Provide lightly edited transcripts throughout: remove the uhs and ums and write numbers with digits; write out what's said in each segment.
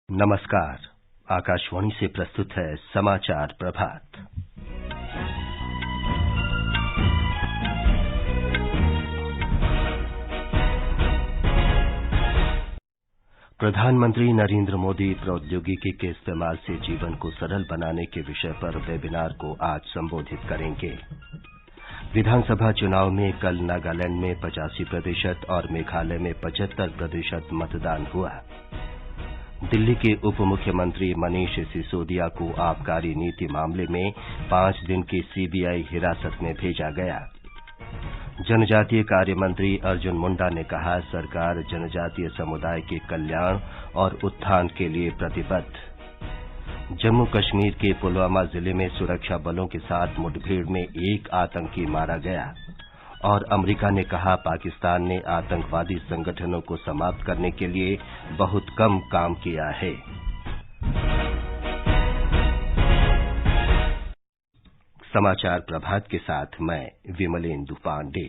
नमस्कार। आकाशवाणी से प्रस्तुत है समाचार प्रभात। प्रधानमंत्री नरेंद्र मोदी प्रौद्योगिकी के इस्तेमाल से जीवन को सरल बनाने के विषय पर वेबिनार को आज संबोधित करेंगे। विधानसभा चुनाव में कल नागालैंड में 85% और मेघालय में 75% मतदान हुआ। दिल्ली के उप मुख्यमंत्री मनीष सिसोदिया को आबकारी नीति मामले में 5 दिन की सीबीआई हिरासत में भेजा गया। जनजातीय कार्य मंत्री अर्जुन मुंडा ने कहा, सरकार जनजातीय समुदाय के कल्याण और उत्थान के लिए प्रतिबद्ध। जम्मू कश्मीर के पुलवामा जिले में सुरक्षा बलों के साथ मुठभेड़ में एक आतंकी मारा गया। और अमेरिका ने कहा, पाकिस्तान ने आतंकवादी संगठनों को समाप्त करने के लिए बहुत कम काम किया है। समाचार प्रभात के साथ मैं विमलेंदु पांडे।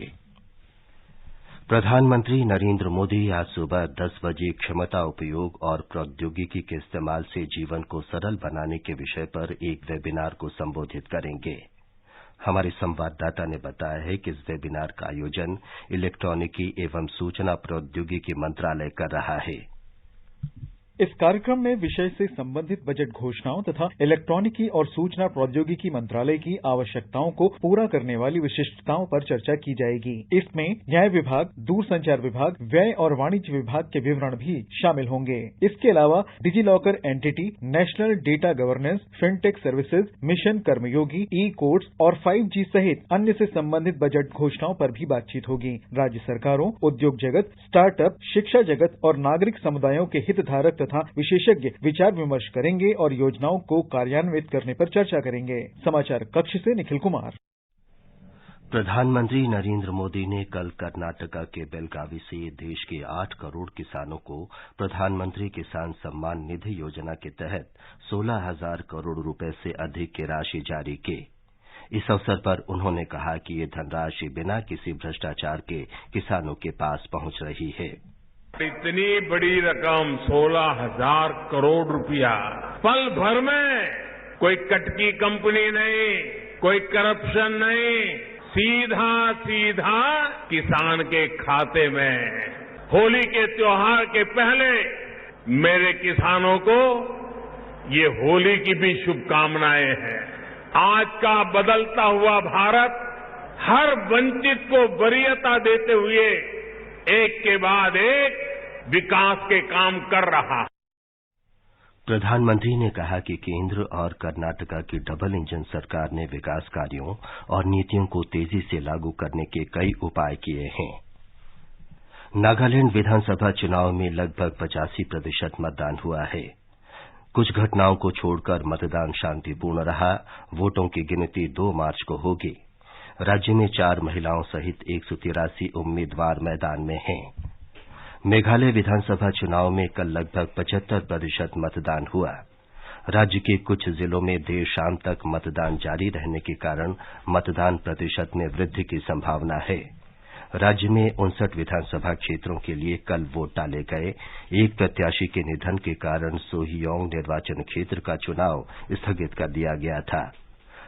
प्रधानमंत्री नरेंद्र मोदी आज सुबह 10 बजे क्षमता उपयोग और प्रौद्योगिकी के इस्तेमाल से जीवन को सरल बनाने के विषय पर एक वेबिनार को संबोधित करेंगे। हमारे संवाददाता ने बताया है कि इस वेबिनार का आयोजन इलेक्ट्रॉनिकी एवं सूचना प्रौद्योगिकी मंत्रालय कर रहा है। इस कार्यक्रम में विषय से संबंधित बजट घोषणाओं तथा इलेक्ट्रॉनिकी और सूचना प्रौद्योगिकी मंत्रालय की आवश्यकताओं को पूरा करने वाली विशिष्टताओं पर चर्चा की जाएगी। इसमें न्याय विभाग, दूरसंचार विभाग, व्यय और वाणिज्य विभाग के विवरण भी शामिल होंगे। इसके अलावा DigiLocker entity, national data governance, fintech services, mission Karmayogi, e courts और 5G सहित अन्य से संबंधित बजट घोषणाओं पर भी बातचीत होगी। राज्य सरकारों, उद्योग जगत, स्टार्टअप, शिक्षा जगत और नागरिक समुदायों के हितधारक तथा विशेषज्ञ विचार विमर्श करेंगे और योजनाओं को कार्यान्वित करने पर चर्चा करेंगे। समाचार कक्ष से निखिल कुमार। प्रधानमंत्री नरेंद्र मोदी ने कल कर्नाटका के बेलगावी से देश के 8 करोड़ किसानों को प्रधानमंत्री किसान सम्मान निधि योजना के तहत 16,000 करोड़ रुपए से अधिक की राशि जारी की। इस अवसर पर उन्होंने कहा कि ये धनराशि बिना किसी भ्रष्टाचार के किसानों के पास पहुंच रही है। इतनी बड़ी रकम 16,000 करोड़ रुपया पल भर में, कोई कटकी कंपनी नहीं, कोई करप्शन नहीं, सीधा सीधा किसान के खाते में। होली के त्योहार के पहले मेरे किसानों को ये होली की भी शुभकामनाएं हैं। आज का बदलता हुआ भारत हर वंचित को वरीयता देते हुए एक के बाद एक विकास के काम कर रहा है। प्रधानमंत्री ने कहा कि केंद्र और कर्नाटका की डबल इंजन सरकार ने विकास कार्यों और नीतियों को तेजी से लागू करने के कई उपाय किए हैं। नागालैंड विधानसभा चुनाव में लगभग 85% मतदान हुआ है। कुछ घटनाओं को छोड़कर मतदान शांतिपूर्ण रहा। वोटों की गिनती 2 मार्च को होगी। राज्य में 4 महिलाओं सहित 183 उम्मीदवार मैदान में हैं। मेघालय विधानसभा चुनाव में कल लगभग 75% मतदान हुआ। राज्य के कुछ जिलों में देर शाम तक मतदान जारी रहने के कारण मतदान प्रतिशत में वृद्धि की संभावना है। राज्य में 59 विधानसभा क्षेत्रों के लिए कल वोट डाले गए। एक प्रत्याशी के निधन के कारण सोहियोंग निर्वाचन क्षेत्र का चुनाव स्थगित कर दिया गया था।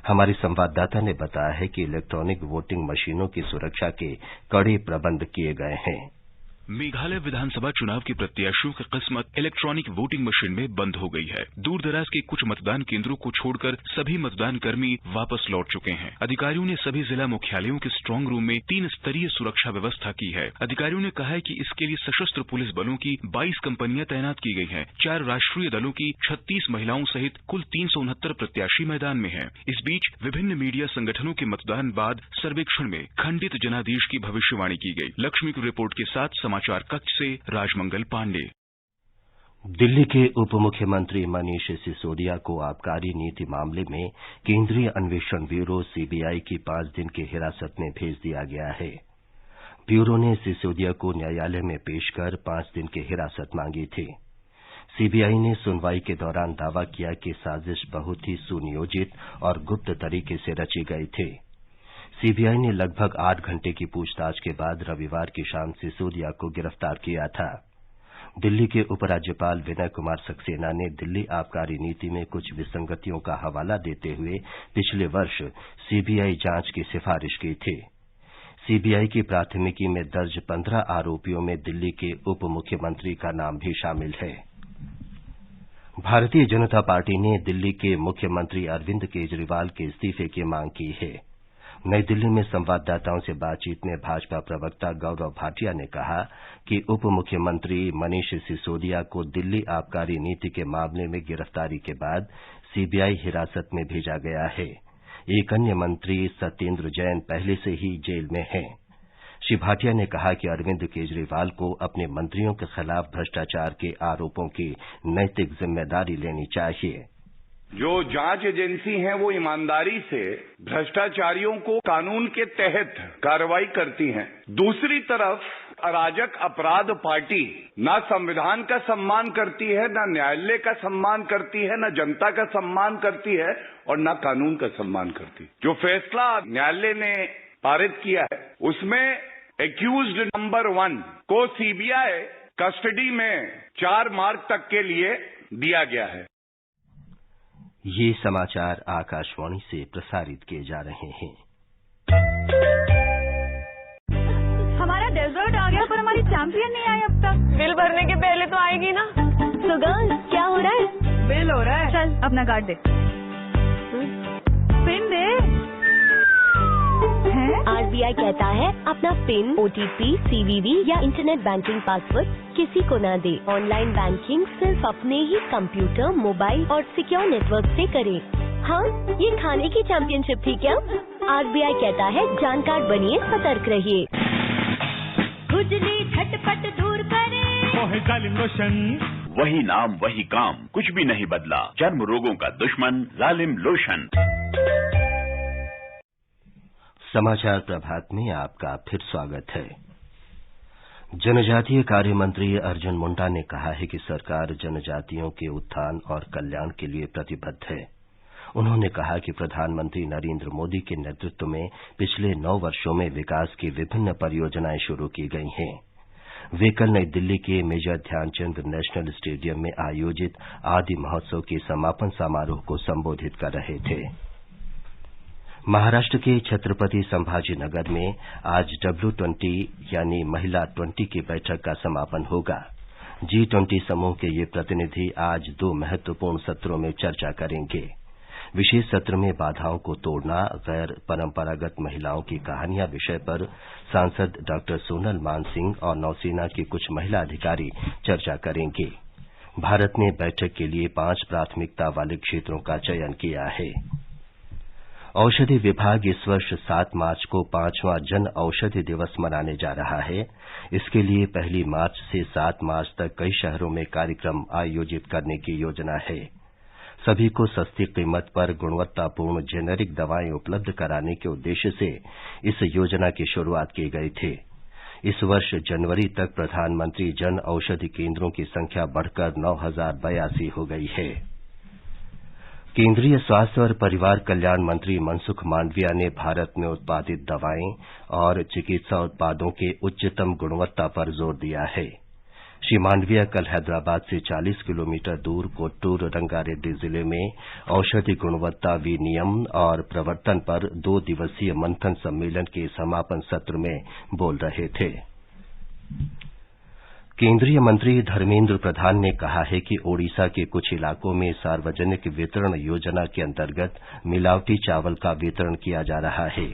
हमारे संवाददाता ने बताया है कि इलेक्ट्रॉनिक वोटिंग मशीनों की सुरक्षा के कड़े प्रबंध किए गए हैं। मेघालय विधानसभा चुनाव के प्रत्याशियों की किस्मत इलेक्ट्रॉनिक वोटिंग मशीन में बंद हो गई है। दूर दराज के कुछ मतदान केंद्रों को छोड़कर सभी मतदान कर्मी वापस लौट चुके हैं। अधिकारियों ने सभी जिला मुख्यालयों के स्ट्रांग रूम में 3 स्तरीय सुरक्षा व्यवस्था की है। अधिकारियों ने कहा है कि इसके लिए सशस्त्र पुलिस बलों की 22 कंपनियां तैनात की गई हैं। 4 राष्ट्रीय दलों की 36 महिलाओं सहित कुल 369 प्रत्याशी मैदान में हैं। इस बीच विभिन्न मीडिया संगठनों के मतदान बाद सर्वेक्षण में खंडित जनादेश की भविष्यवाणी की गई। लक्ष्मी की रिपोर्ट के साथ समाचार कक्ष से राजमंगल पांडे। दिल्ली के उप मुख्यमंत्री मनीष सिसोदिया को आबकारी नीति मामले में केंद्रीय अन्वेषण ब्यूरो सीबीआई की 5 दिन की हिरासत में भेज दिया गया है। ब्यूरो ने सिसोदिया को न्यायालय में पेश कर 5 दिन की हिरासत मांगी थी। सीबीआई ने सुनवाई के दौरान दावा किया कि साजिश बहुत ही सुनियोजित और गुप्त तरीके से रची गई थी। सीबीआई ने लगभग 8 घंटे की पूछताछ के बाद रविवार की शाम सिसोदिया को गिरफ्तार किया था। दिल्ली के उपराज्यपाल विनय कुमार सक्सेना ने दिल्ली आबकारी नीति में कुछ विसंगतियों का हवाला देते हुए पिछले वर्ष सीबीआई जांच की सिफारिश की थी। सीबीआई की प्राथमिकी में दर्ज 15 आरोपियों में दिल्ली के उप मुख्यमंत्री का नाम भी शामिल है। भारतीय जनता पार्टी ने दिल्ली के मुख्यमंत्री अरविंद केजरीवाल के इस्तीफे की मांग की है। नई दिल्ली में संवाददाताओं से बातचीत में भाजपा प्रवक्ता गौरव भाटिया ने कहा कि उप मुख्यमंत्री मनीष सिसोदिया को दिल्ली आबकारी नीति के मामले में गिरफ्तारी के बाद सीबीआई हिरासत में भेजा गया है। एक अन्य मंत्री सत्येंद्र जैन पहले से ही जेल में हैं। श्री भाटिया ने कहा कि अरविंद केजरीवाल को अपने मंत्रियों के खिलाफ भ्रष्टाचार के आरोपों की नैतिक जिम्मेदारी लेनी चाहिए। जो जांच एजेंसी हैं वो ईमानदारी से भ्रष्टाचारियों को कानून के तहत कार्रवाई करती हैं। दूसरी तरफ अराजक अपराध पार्टी न संविधान का सम्मान करती है, न न्यायालय का सम्मान करती है, न जनता का सम्मान करती है और न कानून का सम्मान करती। जो फैसला न्यायालय ने पारित किया है उसमें एक्यूज्ड नंबर 1 को सीबीआई कस्टडी में 4 मार्च तक के लिए दिया गया है। ये समाचार आकाशवाणी से प्रसारित किए जा रहे हैं। हमारा डेजर्ट आ गया पर हमारी चैंपियन नहीं आई अब तक। बिल भरने के पहले तो आएगी ना। So girls, क्या हो रहा है? बिल हो रहा है। चल अपना कार्ड दे। पिन दे। आरबीआई कहता है अपना पिन, ओटीपी, सीवीवी या इंटरनेट बैंकिंग पासवर्ड किसी को न दे। ऑनलाइन बैंकिंग सिर्फ अपने ही कंप्यूटर, मोबाइल और सिक्योर नेटवर्क से करें। हाँ, ये खाने की चैंपियनशिप थी क्या? आरबीआई कहता है जानकार बनिए, सतर्क रहिए। खुजली झटपट दूर करे। जालिम लोशन, वही नाम वही काम, कुछ भी नहीं बदला। चर्म रोगों का दुश्मन जालिम लोशन। समाचार प्रभात में आपका फिर स्वागत है। जनजातीय कार्य मंत्री अर्जुन मुंडा ने कहा है कि सरकार जनजातियों के उत्थान और कल्याण के लिए प्रतिबद्ध है। उन्होंने कहा कि प्रधानमंत्री नरेंद्र मोदी के नेतृत्व में पिछले 9 वर्षों में विकास की विभिन्न परियोजनाएं शुरू की गई हैं। वे कल नई दिल्ली के मेजर ध्यानचंद नेशनल स्टेडियम में आयोजित आदि महोत्सव के समापन समारोह को संबोधित कर रहे थे। महाराष्ट्र के छत्रपति संभाजीनगर में आज W20 यानी महिला 20 की बैठक का समापन होगा। G20 समूह के ये प्रतिनिधि आज 2 महत्वपूर्ण सत्रों में चर्चा करेंगे। विशेष सत्र में बाधाओं को तोड़ना, गैर परंपरागत महिलाओं की कहानियां विषय पर सांसद डॉ सोनल मानसिंह और नौसेना के कुछ महिला अधिकारी चर्चा करेंगे। भारत ने बैठक के लिए 5 प्राथमिकता वाले क्षेत्रों का चयन किया है। औषधि विभाग इस वर्ष 7 मार्च को 5वां जन औषधि दिवस मनाने जा रहा है। इसके लिए 1 मार्च से 7 मार्च तक कई शहरों में कार्यक्रम आयोजित करने की योजना है। सभी को सस्ती कीमत पर गुणवत्तापूर्ण जेनेरिक दवाएं उपलब्ध कराने के उद्देश्य से इस योजना की शुरुआत की गई थी। इस वर्ष जनवरी तक प्रधानमंत्री जन औषधि केंद्रों की संख्या बढ़कर 9082 हो गई है। केंद्रीय स्वास्थ्य और परिवार कल्याण मंत्री मनसुख मांडविया ने भारत में उत्पादित दवाएं और चिकित्सा उत्पादों के उच्चतम गुणवत्ता पर जोर दिया है। श्री मांडविया कल हैदराबाद से 40 किलोमीटर दूर कोट्टूर रंगारेड्डी जिले में औषधि गुणवत्ता विनियमन और प्रवर्तन पर 2 दिवसीय मंथन सम्मेलन के समापन सत्र में बोल रहे थे। केंद्रीय मंत्री धर्मेंद्र प्रधान ने कहा है कि ओडिशा के कुछ इलाकों में सार्वजनिक वितरण योजना के अंतर्गत मिलावटी चावल का वितरण किया जा रहा है।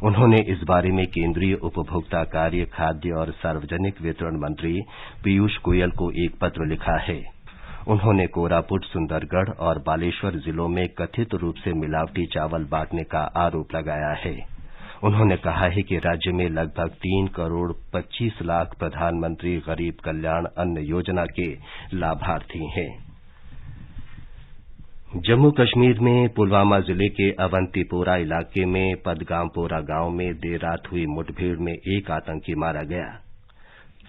उन्होंने इस बारे में केंद्रीय उपभोक्ता कार्य, खाद्य और सार्वजनिक वितरण मंत्री पीयूष गोयल को एक पत्र लिखा है। उन्होंने कोरापुट, सुंदरगढ़ और बालेश्वर जिलों में कथित रूप से मिलावटी चावल बांटने का आरोप लगाया है। उन्होंने कहा है कि राज्य में लगभग 3 करोड़ 25 लाख प्रधानमंत्री गरीब कल्याण अन्न योजना के लाभार्थी हैं। जम्मू कश्मीर में पुलवामा जिले के अवंतीपोरा इलाके में पदगामपोरा गांव में देर रात हुई मुठभेड़ में एक आतंकी मारा गया।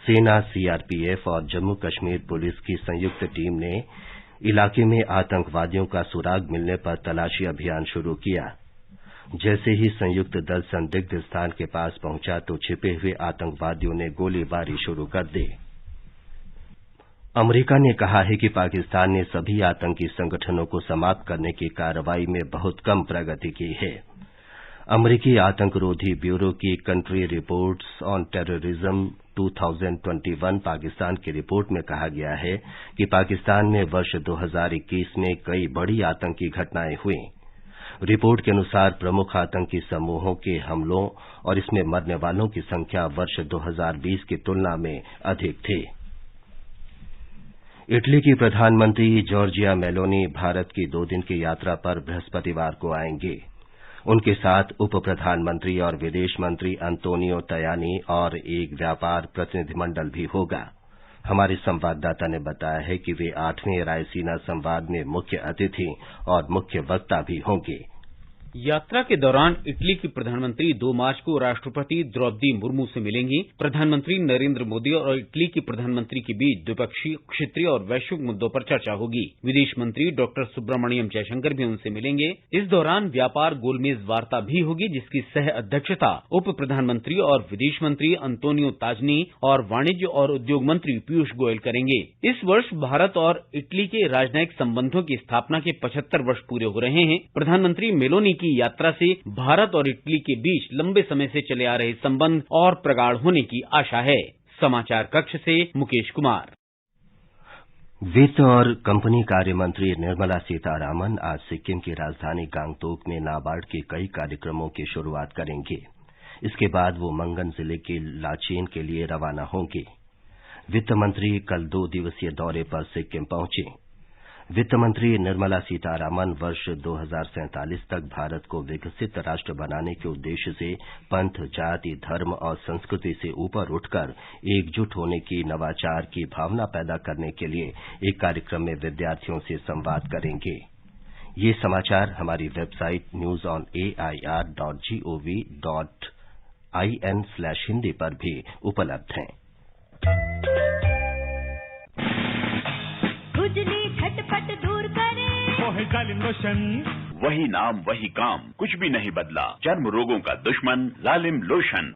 सेना, सीआरपीएफ और जम्मू कश्मीर पुलिस की संयुक्त टीम ने इलाके में आतंकवादियों का सुराग मिलने पर तलाशी अभियान शुरू किया। जैसे ही संयुक्त दल संदिग्ध स्थान के पास पहुंचा तो छिपे हुए आतंकवादियों ने गोलीबारी शुरू कर दी। अमेरिका ने कहा है कि पाकिस्तान ने सभी आतंकी संगठनों को समाप्त करने की कार्रवाई में बहुत कम प्रगति की है। अमेरिकी आतंकरोधी ब्यूरो की country reports on terrorism 2021 Pakistan की रिपोर्ट में कहा गया है कि पाकिस्तान में वर्ष 2021 में कई बड़ी आतंकी घटनाएं हुई। रिपोर्ट के अनुसार प्रमुख आतंकी समूहों के हमलों और इसमें मरने वालों की संख्या वर्ष 2020 की तुलना में अधिक थी। इटली की प्रधानमंत्री जॉर्जिया मेलोनी भारत की 2 दिन की यात्रा पर बृहस्पतिवार को आएंगे। उनके साथ उप प्रधानमंत्री और विदेश मंत्री अंतोनियो तयानी और एक व्यापार प्रतिनिधिमंडल भी होगा। हमारे संवाददाता ने बताया है कि वे 8वें रायसीना संवाद में मुख्य अतिथि और मुख्य वक्ता भी होंगे। यात्रा के दौरान इटली की प्रधानमंत्री 2 मार्च को राष्ट्रपति द्रौपदी मुर्मू से मिलेंगी। प्रधानमंत्री नरेंद्र मोदी और इटली की प्रधानमंत्री के बीच द्विपक्षीय, क्षेत्रीय और वैश्विक मुद्दों पर चर्चा होगी। विदेश मंत्री डॉक्टर सुब्रमण्यम जयशंकर भी उनसे मिलेंगे। इस दौरान व्यापार गोलमेज वार्ता भी होगी, जिसकी सह अध्यक्षता उप प्रधानमंत्री और विदेश मंत्री अंतोनियो ताजनी और वाणिज्य और उद्योग मंत्री पीयूष गोयल करेंगे। इस वर्ष भारत और इटली के राजनयिक संबंधों की स्थापना के 75 वर्ष पूरे हो रहे हैं। प्रधानमंत्री मेलोनी की यात्रा से भारत और इटली के बीच लंबे समय से चले आ रहे संबंध और प्रगाढ़ होने की आशा है। समाचार कक्ष से मुकेश कुमार। वित्त और कंपनी कार्य मंत्री निर्मला सीतारामन आज सिक्किम की राजधानी गांगटोक में नाबार्ड के कई कार्यक्रमों की शुरूआत करेंगे। इसके बाद वो मंगन जिले के लाचेन के लिए रवाना होंगे। वित्त मंत्री कल 2 दिवसीय दौरे पर सिक्किम पहुंचे। वित्त मंत्री निर्मला सीतारामन वर्ष 2047 तक भारत को विकसित राष्ट्र बनाने के उद्देश्य से पंथ, जाति, धर्म और संस्कृति से ऊपर उठकर एकजुट होने की नवाचार की भावना पैदा करने के लिए एक कार्यक्रम में विद्यार्थियों से संवाद करेंगे। ये समाचार हमारी वेबसाइट newsonair.gov.in/hindi पर भी उपलब्ध हैं। झटपट दूर करे जालिम लोशन, वही नाम वही काम, कुछ भी नहीं बदला। चर्म रोगों का दुश्मन जालिम लोशन।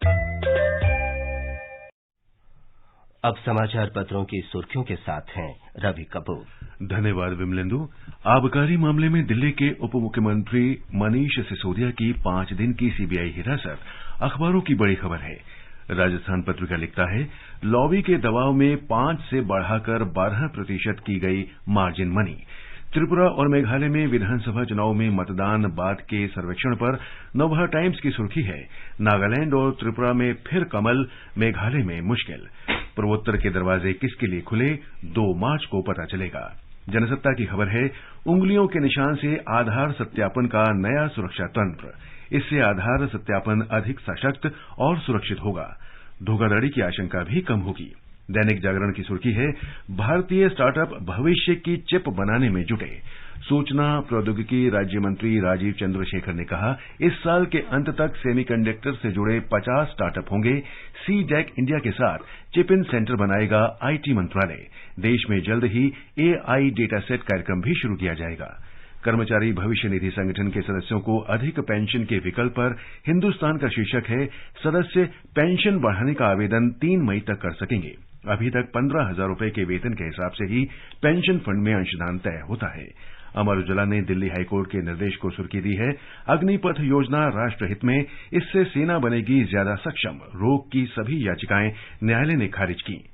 अब समाचार पत्रों की सुर्खियों के साथ हैं रवि कपूर। धन्यवाद विमलेंदु। आबकारी मामले में दिल्ली के उप मुख्यमंत्री मनीष सिसोदिया की 5 दिन की सीबीआई हिरासत अखबारों की बड़ी खबर है। राजस्थान पत्रिका लिखता है, लॉबी के दबाव में 5 से बढ़ाकर 12% की गई मार्जिन मनी। त्रिपुरा और मेघालय में विधानसभा चुनाव में मतदान बाद के सर्वेक्षण पर नवभारत टाइम्स की सुर्खी है, नागालैंड और त्रिपुरा में फिर कमल, मेघालय में मुश्किल। पूर्वोत्तर के दरवाजे किसके लिए खुले, 2 मार्च को पता चलेगा। जनसत्ता की खबर है, उंगलियों के निशान से आधार सत्यापन का नया सुरक्षा तंत्र। इससे आधार सत्यापन अधिक सशक्त और सुरक्षित होगा। धोखाधड़ी की आशंका भी कम होगी। दैनिक जागरण की सुर्खी है, भारतीय स्टार्टअप भविष्य की चिप बनाने में जुटे। सूचना प्रौद्योगिकी राज्य मंत्री राजीव चंद्रशेखर ने कहा, इस साल के अंत तक सेमीकंडक्टर से जुड़े 50 स्टार्टअप होंगे। सीजैक इंडिया के साथ चिप इन सेंटर बनाएगा आईटी मंत्रालय। देश में जल्द ही एआई डेटा सेट कार्यक्रम भी शुरू किया जाएगा। कर्मचारी भविष्य निधि संगठन के सदस्यों को अधिक पेंशन के विकल्प पर हिंदुस्तान का शीर्षक है, सदस्य पेंशन बढ़ाने का आवेदन 3 मई तक कर सकेंगे। अभी तक 15,000 रुपए के वेतन के हिसाब से ही पेंशन फंड में अंशदान तय होता है। अमर उजाला ने दिल्ली हाईकोर्ट के निर्देश को सुर्खी दी है, अग्निपथ योजना राष्ट्रहित में, इससे सेना बनेगी ज्यादा सक्षम। रोक की सभी याचिकाएं न्यायालय ने खारिज की।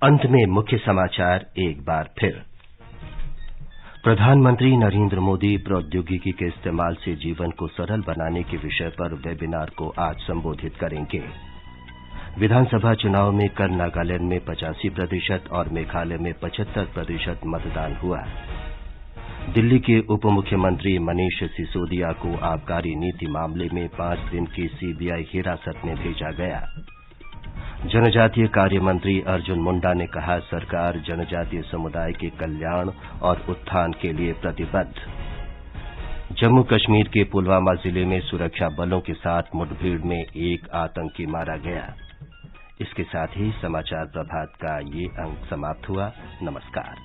अंत में मुख्य समाचार एक बार फिर। प्रधानमंत्री नरेंद्र मोदी प्रौद्योगिकी के इस्तेमाल से जीवन को सरल बनाने के विषय पर वेबिनार को आज संबोधित करेंगे। विधानसभा चुनाव में कल नागालैंड में 85% और मेघालय में 75% मतदान हुआ। दिल्ली के उप मुख्यमंत्री मनीष सिसोदिया को आबकारी नीति मामले में 5 दिन की सीबीआई हिरासत में भेजा गया। जनजातीय कार्य मंत्री अर्जुन मुंडा ने कहा, सरकार जनजातीय समुदाय के कल्याण और उत्थान के लिए प्रतिबद्ध। जम्मू कश्मीर के पुलवामा जिले में सुरक्षा बलों के साथ मुठभेड़ में एक आतंकी मारा गया। इसके साथ ही समाचार प्रभात का ये अंक समाप्त हुआ। नमस्कार।